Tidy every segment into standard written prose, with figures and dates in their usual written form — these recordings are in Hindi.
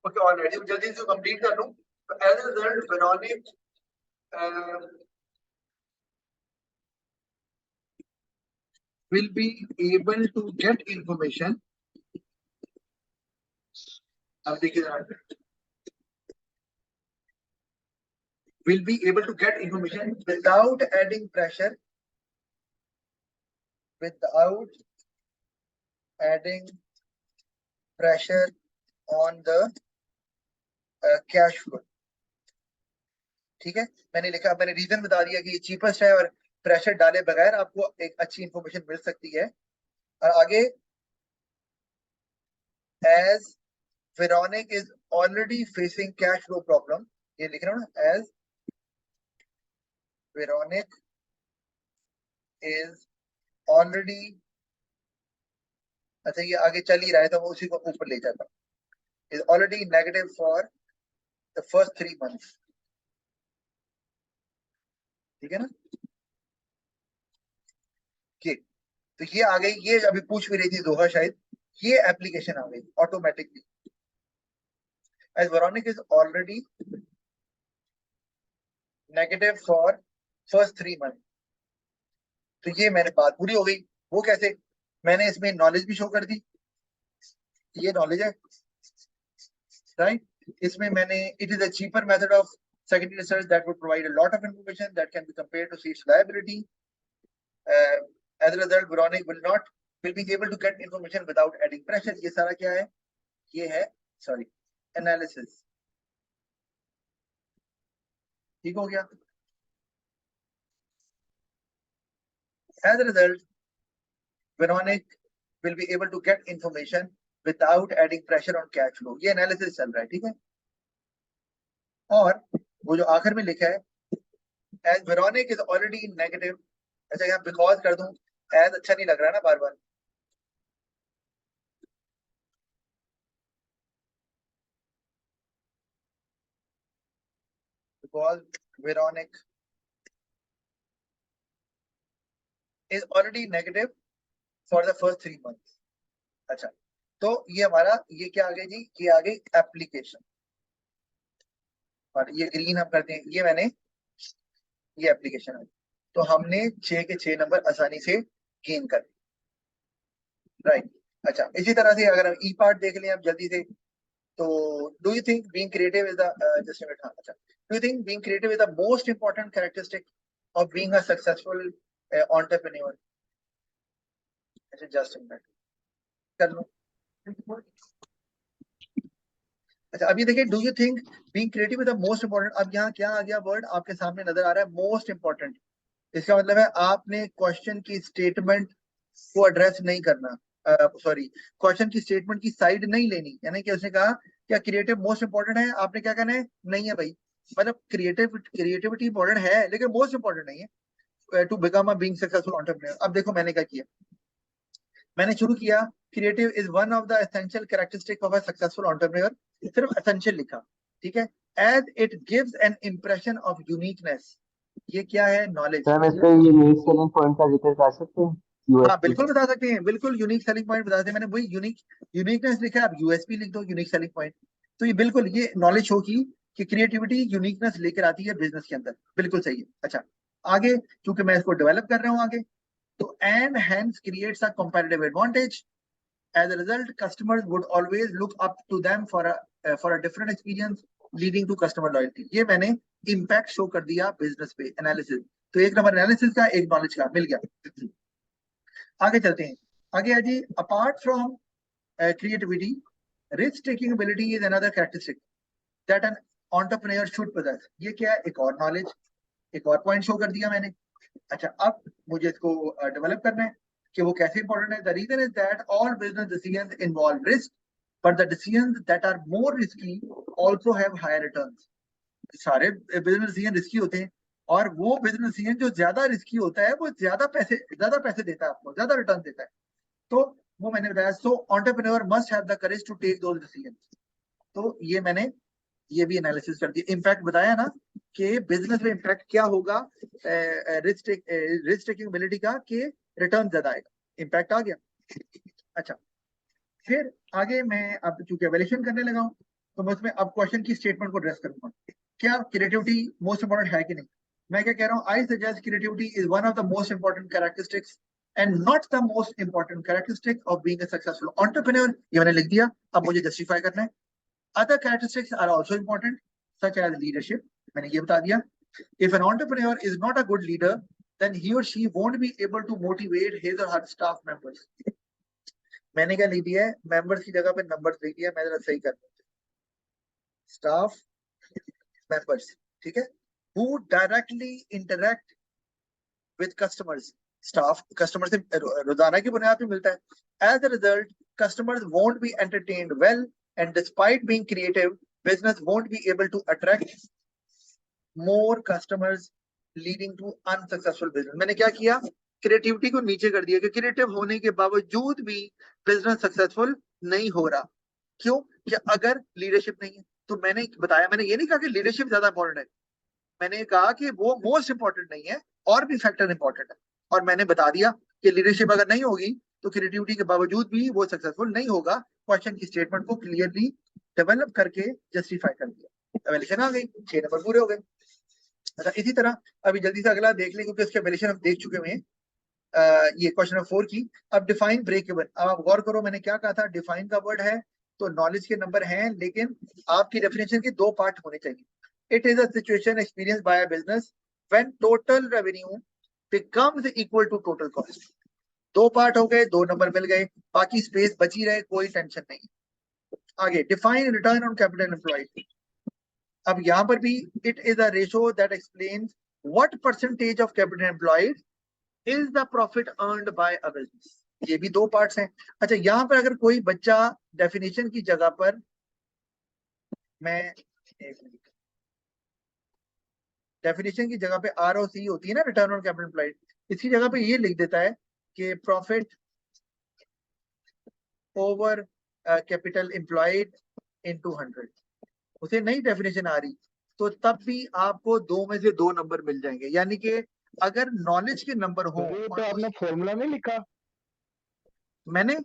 ओके ऑलरेडी जल्दी से कंप्लीट कर लूं। तो as a result Veronic will be able to get information। अब देखिए will be able to get information without adding pressure, without adding pressure on the cash flow। ठीक है, मैंने लिखा, मैंने रीजन बता दिया कि ये चीपेस्ट है और प्रेशर डाले बगैर आपको एक अच्छी इंफॉर्मेशन मिल सकती है। और आगे as Veronic is already facing cash flow problem, ये लिख रहा हूँ ना, एज वेरोनिक इज ऑलरेडी, अच्छा ये आगे चल ही रहा है तो मैं उसी को ऊपर ले जाता हूँ, is already negative for the first 3 months। ठीक है ना, ठीक। तो ये आ गई, ये अभी पूछ भी रही थी दोहा शायद, ये एप्लीकेशन आ गई automatically. As Veronic is already negative for first 3 months, तो ये मैंने बात पूरी हो गई। वो कैसे, मैंने इसमें नॉलेज भी शो कर दी, ये नॉलेज है राइट। इसमें मैंने it is a cheaper method of secondary research that would provide a lot of information that can be compared to see its liability. As a result, Veronic will be able to get information without adding pressure। ये सारा क्या है, ये है सॉरी एनालिसिस। ठीक हो गया। As a result, Veronic will be able to get information without adding pressure on cash flow। ये एनालिसिस चल रहा है, ठीक है। और वो जो आखिर में लिखा है, as Veronic is already negative, अच्छा यहाँ बिकॉज कर दूं, एज अच्छा नहीं लग रहा ना बार बार, because Veronic is already negative for the first 3 months। अच्छा, तो ये हमारा, ये क्या आ गई जी, ये आ गई एप्लीकेशन, और ये ग्रीन हम करते हैं, ये मैंने, ये एप्लीकेशन है। तो हमने 6 के 6 नंबर आसानी से गेन कर राइट। अच्छा, इसी तरह से अगर हम ई पार्ट देख लें अब जल्दी से, तो do you think being creative is the just minute, हाँ अच्छा, do you think being creative is the most important characteristic of being a successful entrepreneur. अच्छा जस्ट मिनट कर लो। अच्छा अभी देखिए, do you think being creative is the most important, अब यहाँ क्या आ गया वर्ड आपके सामने नजर आ रहा है, मोस्ट इंपॉर्टेंट। इसका मतलब है आपने क्वेश्चन की स्टेटमेंट को एड्रेस नहीं करना, सॉरी क्वेश्चन की स्टेटमेंट की साइड नहीं लेनी। यानी कि उसने कहा क्या क्रिएटिव मोस्ट इंपॉर्टेंट है, आपने क्या कहना है, नहीं है भाई, मतलब क्रिएटिविटी इंपॉर्टेंट है लेकिन मोस्ट इंपॉर्टेंट नहीं है to become a being successful entrepreneur. अब देखो मैंने क्या किया, मैंने शुरू किया, creative is one of the essential characteristic of a successful entrepreneur, सिर्फ एसेंशियल लिखा, ठीक है। As it gives an impression of uniqueness, ये क्या है, नॉलेज। सर हम इस पे यूनिक सेलिंग पॉइंट का जिक्र कर सकते हैं, हाँ यूएसपी। बिल्कुल बता सकते हैं, बिल्कुल यूनिक सेलिंग पॉइंट बता सकते हैं। मैंने वही यूनिकनेस लिखा है, आप यूएसपी लिख दो, यूनिक सेलिंग पॉइंट। तो ये बिल्कुल ये नॉलेज होगी कि क्रिएटिविटी यूनिकनेस लेकर आती है बिजनेस के अंदर, बिल्कुल सही है। अच्छा आगे, क्योंकि मैं इसको डेवलप कर रहा हूँ आगे, तो and hence creates a comparative advantage. As a result customers would always look up to them for a different experience leading to customer loyalty. ये मैंने इम्पैक्ट शो कर दिया बिजनेस पे, एनालिसिस। तो एक नंबर एनालिसिस का, एक नॉलेज का मिल गया। आगे चलते हैं, आगे आजी, apart from creativity, risk taking ability is another characteristic that an entrepreneur should possess। ये क्या है, एक और नॉलेज, एक और पॉइंट शो कर दिया मैंने। अच्छा अब मुझे इसको डेवलप करना है कि वो कैसे इंपॉर्टेंट है। The reason is that all business decisions involve risk, but the decisions that are more risky also have higher returns. सारे बिजनेस डिसीजन रिस्की होते हैं, और वो बिजनेस डिसीजन जो ज्यादा रिस्की होता है वो ज्यादा पैसे देता है आपको, ज्यादा रिटर्न देता है। तो वो मैंने बताया, so entrepreneur must have the courage to take those decisions. तो ये मैंने ये भी एनालिसिस कर दिया, इम्पैक्ट बताया ना कि बिजनेस में इम्पैक्ट क्या होगा रिस्क टेकिंग एबिलिटी का, कि रिटर्न ज्यादा आएगा, इम्पैक्ट आ गया। अच्छा फिर आगे मैं अब चूंकि एवेल्यूशन करने लगा हूं, तो मैं उसमें अब क्वेश्चन की स्टेटमेंट को एड्रेस करूंगा। क्या क्रिएटिविटी मोस्ट इंपॉर्टेंट है कि नहीं? मैं क्या कह रहा हूँ, I suggest creativity is one of the most important characteristics and not the most important characteristic of being a successful entrepreneur. ये मैंने लिख दिया, अब मुझे जस्टिफाई करना है। Other characteristics are also important such as leadership, मैंने ये बता दिया। If an entrepreneur is not a good leader then he or she won't be able to motivate his or her staff members। मैंने क्या लिख दिया है, मेंबर्स की जगह पे नंबर्स लिख दिया, मैं जरा सही कर दूं। स्टाफ मेंबर्स, ठीक है, who directly interact with customers। Staff customer से रोजाना की बुनियाद पे मिलता है। As a result customers won't be entertained well and despite being creative business won't be able to attract more customers leading to unsuccessful business। मैंने क्या किया, क्रिएटिविटी को नीचे कर दिया कि क्रिएटिव होने के बावजूद भी बिजनेस सक्सेसफुल नहीं हो रहा। क्यों? कि अगर लीडरशिप नहीं है, तो मैंने बताया, मैंने ये नहीं कहा कि लीडरशिप ज्यादा इंपॉर्टेंट है, मैंने कहा कि वो मोस्ट इंपॉर्टेंट नहीं है, और भी फैक्टर इंपॉर्टेंट है। और मैंने बता दिया कि लीडरशिप अगर नहीं होगी तो क्रिएटिविटी के बावजूद भी वो सक्सेसफुल नहीं होगा। क्वेश्चन की स्टेटमेंट को क्लियरली डेवलप करके जस्टिफाई कर दिया, एवेल्यूशन आ गई, 6 नंबर पूरे हो गए। अच्छा, इसी तरह अभी जल्दी से अगला देख लें क्योंकि उसके एवेल्यूशन हम देख चुके हुए हैं। ये क्वेश्चन नंबर 4 की। अब डिफाइन ब्रेक इवन, अब आप गौर करो, मैंने क्या कहा था, डिफाइन का वर्ड है तो नॉलेज के नंबर हैं, लेकिन आपकी डेफिनेशन के 2 पार्ट होने चाहिए। It is a situation experience by a business when total revenue becomes equal to total cost. 2 part हो गए, 2 नंबर मिल गए, बाकी स्पेस बची रहे, कोई टेंशन नहीं। आगे, define return on capital employed. अब यहां पर भी it is a ratio that explains what percentage of capital employed is the profit earned by a business. ये भी 2 पार्ट्स हैं। अच्छा, यहां पर अगर कोई बच्चा डेफिनेशन की जगह पर, मैं डेफिनेशन की जगह पे ROC होती है ना, रिटर्न ऑन कैपिटल एम्प्लॉयड, इसकी जगह पे ये लिख देता है कि profit over capital employed into 100, उसे नई डेफिनेशन आ रही, तो तब भी आपको 2 में से 2 नंबर मिल जाएंगे। यानी कि अगर नॉलेज के नंबर हो, ये तो और आपने फॉर्मूला नहीं लिखा। मैंने,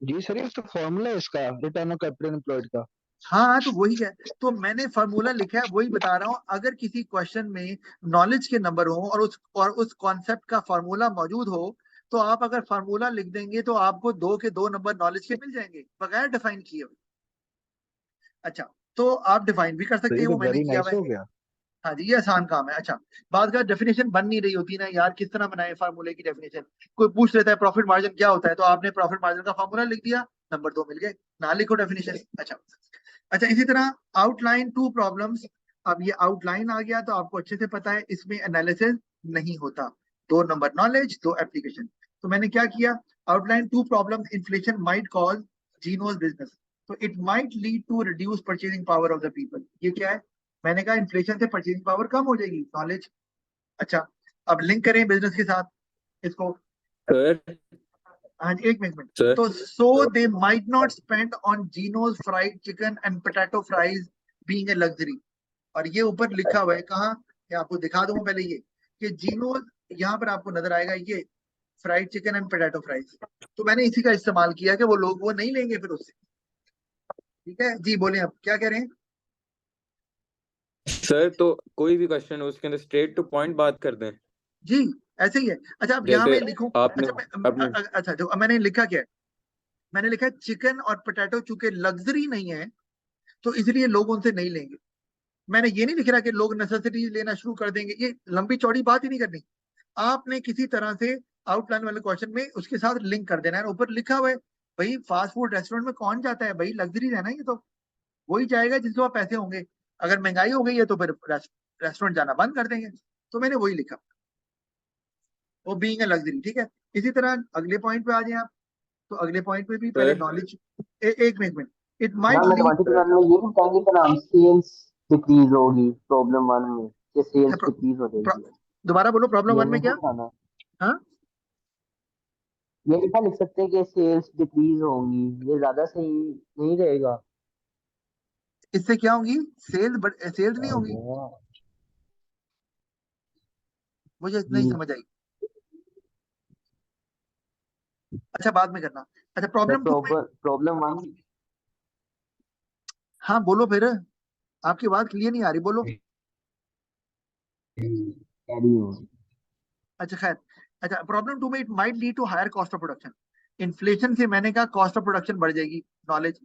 जी सर, ये तो फॉर्मूला है इसका, रिटर्न ऑन कैपिटल एम्प्लॉयड का। हाँ तो वही है, तो मैंने फार्मूला लिखा है, वही बता रहा हूँ। अगर किसी क्वेश्चन में नॉलेज के नंबर हो और उस कॉन्सेप्ट का फार्मूला मौजूद हो, तो आप अगर फार्मूला लिख देंगे तो आपको 2 के 2 नंबर नॉलेज के मिल जाएंगे बगैर डिफाइन किए हुए। अच्छा, तो आप डिफाइन भी कर तो सकते ये हैं, तो वो मैंने वेरी किया हुआ नाइस है। हो गया। हाँ जी, ये आसान काम है। अच्छा, बात का डेफिनेशन बन नहीं रही होती ना यार, किस तरह बनाए फार्मूले की डेफिनेशन। कोई पूछ लेता है प्रॉफिट मार्जिन क्या होता है, तो आपने प्रॉफिट मार्जिन का फार्मूला लिख दिया, नंबर 2 मिल गए, ना लिखो डेफिनेशन। अच्छा, अच्छा, इसी तरह आउटलाइन 2 प्रॉब्लम्स। अब ये आउटलाइन आ गया तो आपको अच्छे से पता है इसमें एनालिसिस नहीं होता। 2 नंबर नॉलेज, 2 एप्लीकेशन। तो मैंने क्या किया, outline 2 problems inflation might cause Gino's business, तो it might lead to reduce purchasing power of the people. ये क्या है, मैंने कहा इन्फ्लेशन से परचेजिंग पावर कम हो जाएगी, नॉलेज। अच्छा, अब लिंक करें बिजनेस के साथ इसको। सर हाँ जी, एक मिनट। सर तो so they might not spend on Gino's fried chicken and potato fries being a luxury. और ये ऊपर लिखा हुआ है कहाँ, ये आपको दिखा दूं पहले, ये कि जीनोस, यहाँ पर आपको नजर आएगा ये fried chicken and potato fries. तो मैंने इसी का इस्तेमाल किया कि वो लोग वो नहीं लेंगे फिर उससे। ठीक है जी, बोले आप क्या कह रहे हैं। सर तो कोई भी क्वेश्चन हो उसके अंदर स्ट्रेट टू पॉइंट बात कर दें। जी, ऐसे ही है। अच्छा, अब यहाँ जैसे मैं लिखूं, आपने अच्छा अपने अच्छा, जो मैंने लिखा क्या है, मैंने लिखा है चिकन और पोटैटो चूंकि लग्जरी नहीं है तो इसलिए लोग उनसे नहीं लेंगे। मैंने ये नहीं लिख रहा कि लोग नेसेसिटीज लेना शुरू कर देंगे, ये लंबी चौड़ी बात ही नहीं करनी। आपने किसी तरह से आउटलाइन वाले क्वेश्चन में उसके साथ लिंक कर देना है। ऊपर लिखा हुआ है, भाई फास्ट फूड रेस्टोरेंट में कौन जाता है, भाई लग्जरी है ना, ये तो वही जाएगा जिसके पास पैसे होंगे। अगर महंगाई हो गई है तो फिर रेस्टोरेंट जाना बंद कर देंगे। तो मैंने वही लिखा, वो बीइंग अ लग्जरी। ठीक है, इसी तरह अगले पॉइंट पे आ जाए आप। तो अगले पॉइंट पे भी पहले सर नॉलेज, एक मिनट, इट ना माइट मैं लीड। ट्वेंटी में ये भी बताएंगे कि नाम सेल्स डिक्रीज होगी प्रॉब्लम 1 में, कि सेल्स डिक्रीज हो जाएगी। दोबारा बोलो, प्रॉब्लम ये 1 में नहीं क्या। बताना, हाँ, ये लिखा लिख सकते हैं कि सेल्स डिक्रीज होंगी, ये ज्यादा सही नहीं रहेगा। इससे क्या होगी, सेल्स नहीं होगी, मुझे नहीं जी समझ आई। अच्छा, बाद में करना। अच्छा, सर, प्रॉब्लम 2 में, प्रॉब्लम 1 हाँ बोलो फिर, आपकी बात क्लियर नहीं आ रही, बोलो। कैरी होगी। अच्छा खैर, अच्छा प्रॉब्लम टू में it might lead to higher cost of production. Inflation से मैंने कहा कॉस्ट ऑफ प्रोडक्शन बढ़ जाएगी। नॉलेज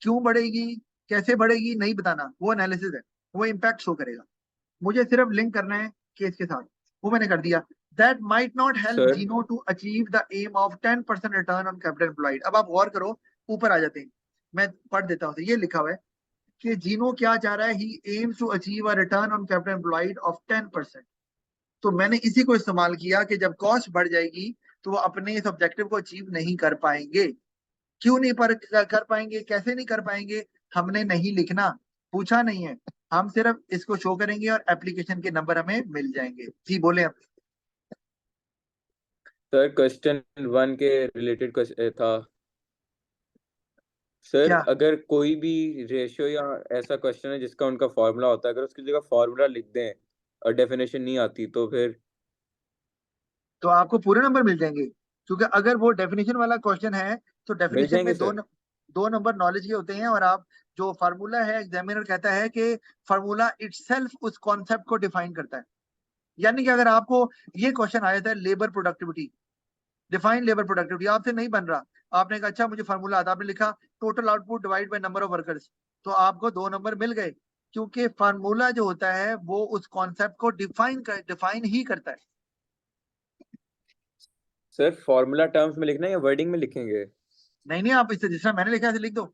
क्यों बढ़ेगी, कैसे बढ़ेगी नहीं बताना, वो एनालिसिस है, वो इम्पैक्ट शो करेगा। मुझे सिर्फ लिंक करना है केस के साथ, वो मैंने कर दिया। That might not help sir Gino to achieve the aim of 10% return on capital employed. अब आप गौर करो, ऊपर आ जाते हैं, मैं पढ़ देता हूँ। ये लिखा हुआ है कि जीनो क्या चाह रहा है, he aims to achieve a return on capital employed of 10%। तो मैंने इसी को इस्तेमाल किया कि जब कॉस्ट बढ़ जाएगी तो वो अपने इस ऑब्जेक्टिव को अचीव नहीं कर पाएंगे। क्यों नहीं कर पाएंगे, कैसे नहीं कर पाएंगे, हमने नहीं लिखना, पूछा नहीं है। हम सिर्फ इसको शो करेंगे और एप्लीकेशन के नंबर हमें मिल जाएंगे। जी बोले आप। सर क्वेश्चन 1 के रिलेटेड था सर, क्या? अगर कोई भी रेशियो या ऐसा क्वेश्चन है जिसका उनका फॉर्मूला होता है, अगर उसकी जगह फॉर्मूला लिख दें और डेफिनेशन नहीं आती तो फिर? तो आपको पूरे नंबर मिल जाएंगे, क्योंकि अगर वो डेफिनेशन वाला क्वेश्चन है तो मिल डेफिनेशन जाएंगे में सर। दो नंबर नॉलेज के होते हैं, और आप जो फार्मूला है, एग्जामिनर कहता है कि फार्मूला इटसेल्फ उस कॉन्सेप्ट को डिफाइन करता है। यानी कि अगर आपको ये क्वेश्चन आया था labour productivity, define labour productivity, आपसे नहीं बन रहा, आपने कहा अच्छा मुझे फार्मूला आता, आपने लिखा total output divide by number of workers, तो आपको 2 नंबर मिल गए, क्योंकि फार्मूला जो होता है वो उस कॉन्सेप्ट को डिफाइन ही करता है। सर फॉर्मूला टर्म्स में लिखना है या वर्डिंग में लिखेंगे? नहीं नहीं, आप इसे जिस तरह मैंने लिखा है ऐसे लिख दो,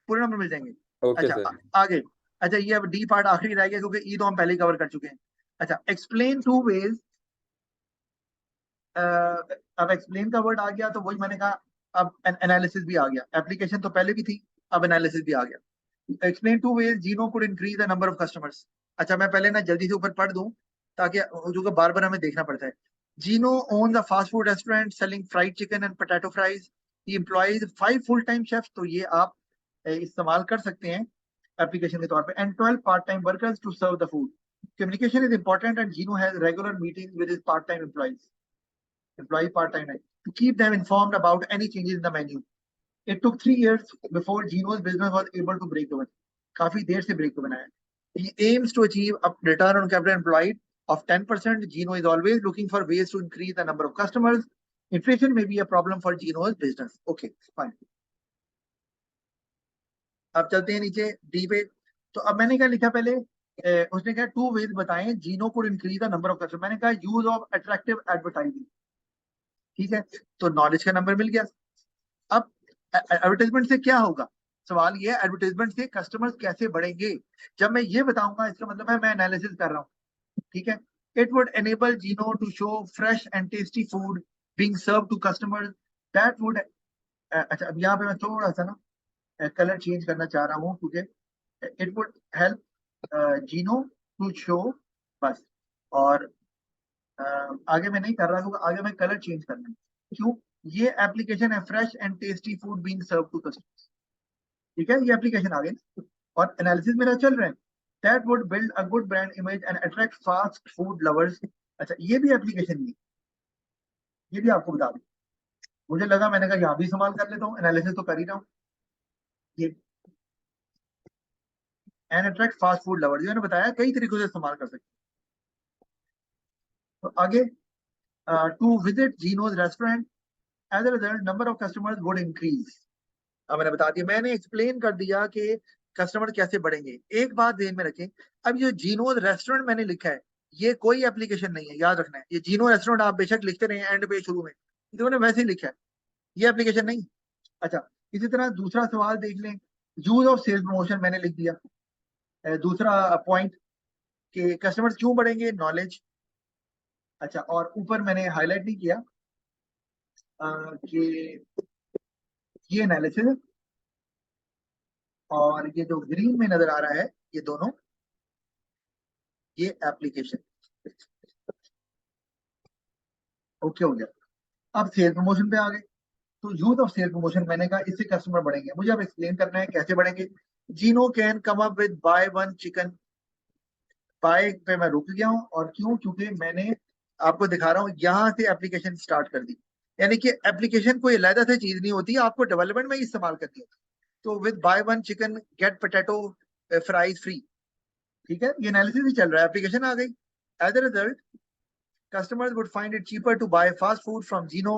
पूरे नंबर मिल जाएंगे। ओके अच्छा सर। आगे। अच्छा ये अब डी पार्ट आखिरी रह गया, क्योंकि ई तो हम पहले ही कवर कर चुके हैं। अच्छा एक्सप्लेन टू वेज, अब एक्सप्लेन का वर्ड आ गया तो वही मैंने कहा, अब एनालिसिस भी आ गया, एप्लीकेशन तो पहले भी थी, अब एनालिसिस भी आ गया। Explain two ways Gino could increase the number of customers. अच्छा मैं पहले ना जल्दी से ऊपर पढ़ दूं, ताकि जो बार बार हमें देखना पड़ता है। Gino owns a fast food restaurant selling fried chicken and potato fries. He employs 5 full time chefs, तो ये आप इस्तेमाल कर सकते हैं एप्लीकेशन के तौर पे, and 12 part time workers to serve the food. Communication is important and Gino has regular meetings with his part-time employee part-time night, to keep them informed about any changes in the menu. It took 3 years before Gino's business was able to break even. काफी देर से break even आया। He aims to achieve a return on capital employed of 10%. Gino is always looking for ways to increase the number of customers. Inflation may be a problem for Gino's business. Okay, fine. अब चलते हैं नीचे डी पे। तो अब मैंने क्या लिखा पहले, उसने कहा 2 वेज बताएं Gino could increase the number of customer. मैंने कहा यूज ऑफ अट्रैक्टिव एडवर्टाइजिंग, ठीक है, तो नॉलेज का नंबर मिल गया। अब एडवर्टाइजमेंट से क्या होगा, सवाल ये है एडवर्टाइजमेंट से कस्टमर्स कैसे बढ़ेंगे। जब मैं ये बताऊंगा इसका मतलब है मैं एनालिसिस कर रहा हूँ, ठीक है। It would enable Gino to show fresh and tasty food being serve to customers. That would, अच्छा अब यहाँ पे मैं थोड़ा सा ना कलर चेंज करना चाह रहा हूँ, क्योंकि it would help Gino to show, बस। और आगे मैं नहीं कर रहा हूँ, आगे मैं कलर चेंज करना है। क्यों? ये एप्लीकेशन है fresh and tasty food being serve to customers, ठीक है, ये एप्लीकेशन आ गई ना, और एनालिसिस मेरा चल रहा है। That would build a good brand image and attract fast food lovers. अच्छा ये भी एप्लीकेशन नहीं, ये भी आपको बता दूं, मुझे लगा, मैंने कहा यहाँ भी इस्तेमाल कर लेता हूँ, एनालिसिस तो कर ही रहा हूँ। ये and attract fast food lovers, मैंने बताया कई तरीकों से इस्तेमाल कर सकते हैं। तो आगे, to visit Gino's restaurant, as a result number of customers would increase. अब मैंने बता दिया, मैंने एक्सप्लेन कर दिया कि कस्टमर कैसे बढ़ेंगे। एक बात ध्यान में रखें, अब ये जीनो रेस्टोरेंट मैंने लिखा है, ये कोई एप्लीकेशन नहीं है, याद रखना है। ये जीनो रेस्टोरेंट आप बेशक लिखते रहे एंड पे शुरू में, तो मैंने वैसे ही लिखा है, ये एप्लीकेशन नहीं। अच्छा इसी तरह दूसरा सवाल देख लें, यूज ऑफ सेल्स प्रमोशन मैंने लिख दिया। दूसरा पॉइंट कि कस्टमर्स क्यों बढ़ेंगे, नॉलेज। अच्छा और ऊपर मैंने हाईलाइट नहीं किया कि ये एनालिसिस, और ये जो ग्रीन में नजर आ रहा है ये दोनों, ये एप्लीकेशन। ओके हो गया। अब सेल प्रमोशन पे आ गए। तो यूज ऑफ सेल प्रमोशन मैंने कहा इससे कस्टमर बढ़ेंगे, मुझे अब एक्सप्लेन करना है कैसे बढ़ेंगे। Gino can come up with buy one chicken. Buy पे मैं रुक गया हूँ, और क्यों, क्योंकि मैंने आपको दिखा रहा हूँ यहाँ से एप्लीकेशन स्टार्ट कर दी। यानी कि एप्लीकेशन कोई अलग से चीज नहीं होती, आपको डेवलपमेंट में ही इस्तेमाल करनी होती है। तो with buy one chicken get potato fries free, ठीक है, ये एनालिसिस ही चल रहा है, एप्लीकेशन आ गई। As a result customers would find it cheaper to buy fast food from Gino,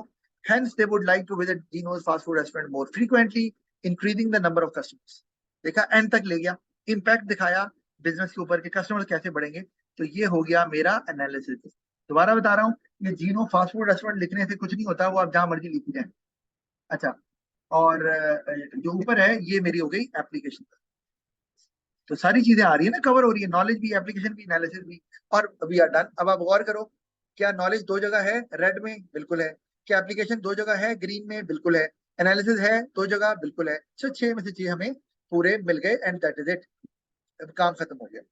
hence they would like to visit Gino's fast food restaurant more frequently, increasing the number of customers। देखा, एंड तक ले गया, इम्पैक्ट दिखाया बिजनेस के ऊपर कि कस्टमर्स कैसे बढ़ेंगे। तो ये हो गया मेरा एनालिसिस। दोबारा बता रहा हूँ, ये जीनो फास्ट फूड रेस्टोरेंट लिखने से कुछ नहीं होता, वो आप जहां मर्जी लिख जाए। अच्छा, और जो ऊपर है ये मेरी हो गई एप्लीकेशन। तो सारी चीजें आ रही है ना, कवर हो रही है, नॉलेज भी, एप्लीकेशन भी, एनालिसिस भी, और वी आर डन। अब आप गौर करो, क्या नॉलेज दो जगह है रेड में? बिल्कुल है। क्या एप्लीकेशन दो जगह है ग्रीन में? बिल्कुल है। एनालिसिस है दो जगह? बिल्कुल है। 6 में से 6 हमें पूरे मिल गए, एंड दैट इज इट, काम खत्म हो गया।